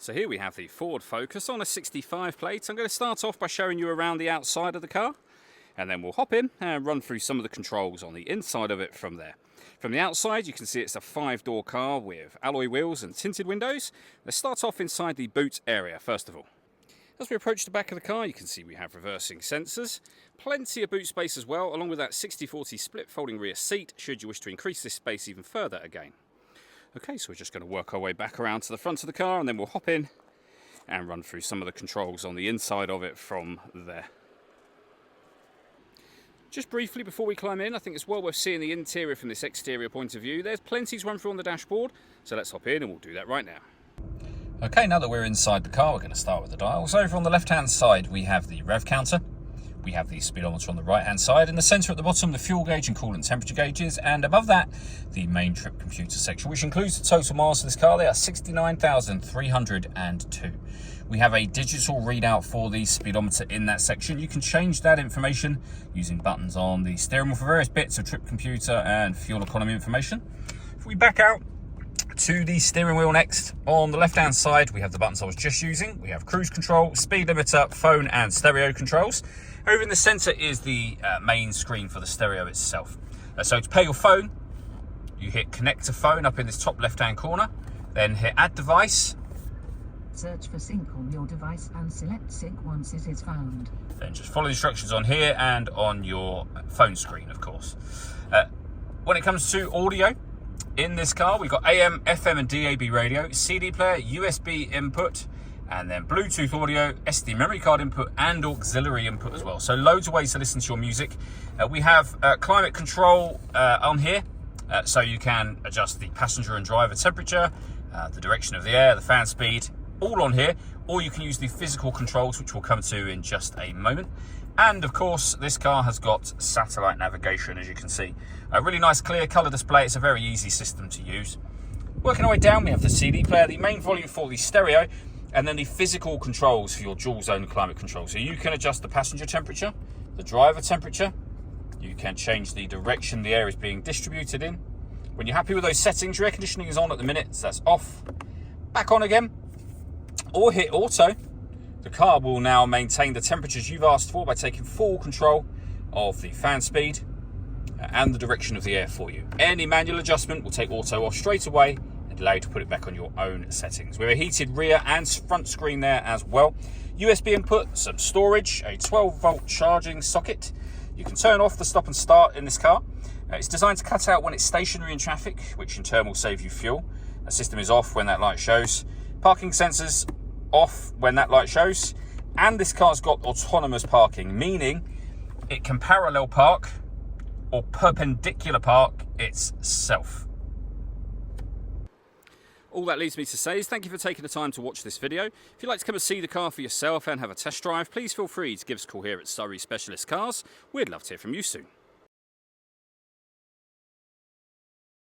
So here we have the Ford Focus on a 65 plate. I'm going to start off by showing you around the outside of the car, and then we'll hop in and run through some of the controls on the inside of it from there. From the outside, you can see it's a 5-door car with alloy wheels and tinted windows. Let's start off inside the boot area first of all. As we approach the back of the car, you can see we have reversing sensors, plenty of boot space as well, along with that 60/40 split folding rear seat, should you wish to increase this space even further again. Okay, so we're just going to work our way back around to the front of the car, and then we'll hop in and run through some of the controls on the inside of it from there. Just briefly before we climb in, I think it's well worth seeing the interior from this exterior point of view. There's plenty to run through on the dashboard, so let's hop in and we'll do that right now. Okay, now that we're inside the car, we're going to start with the dials. Over on the left-hand side, we have the rev counter. We have the speedometer on the right-hand side. In the centre at the bottom, the fuel gauge and coolant temperature gauges. And above that, the main trip computer section, which includes the total miles of this car. They are 69,302. We have a digital readout for the speedometer in that section. You can change that information using buttons on the steering wheel for various bits of trip computer and fuel economy information. If we back out to the steering wheel next, on the left-hand side, we have the buttons I was just using. We have cruise control, speed limiter, phone and stereo controls. Over in the center is the main screen for the stereo itself. So to pair your phone, you hit connect to phone up in this top left-hand corner, then hit add device. Search for sync on your device and select sync once it is found. Then just follow the instructions on here and on your phone screen, of course. When it comes to audio, in this car, we've got AM, FM and DAB radio, CD player, USB input, and then Bluetooth audio, SD memory card input, and auxiliary input as well. So loads of ways to listen to your music. We have climate control on here, so you can adjust the passenger and driver temperature, the direction of the air, the fan speed, all on here. Or you can use the physical controls, which we'll come to in just a moment. And of course, this car has got satellite navigation, as you can see. A really nice clear colour display. It's a very easy system to use. Working our way down, we have the CD player, the main volume for the stereo, and then the physical controls for your dual zone climate control. So you can adjust the passenger temperature, the driver temperature. You can change the direction the air is being distributed in. When you're happy with those settings, your air conditioning is on at the minute, so that's off. Back on again, or hit auto. The car will now maintain the temperatures you've asked for by taking full control of the fan speed and the direction of the air for you. Any manual adjustment will take auto off straight away and allow you to put it back on your own settings. We have a heated rear and front screen there as well. USB input, some storage, a 12-volt charging socket. You can turn off the stop and start in this car. It's designed to cut out when it's stationary in traffic, which in turn will save you fuel. The system is off when that light shows. Parking sensors off when that light shows. And this car's got autonomous parking, meaning it can parallel park or perpendicular park itself. All that leaves me to say is thank you for taking the time to watch this video. If you'd like to come and see the car for yourself and have a test drive, please feel free to give us a call here at Surrey Specialist Cars. We'd love to hear from you soon.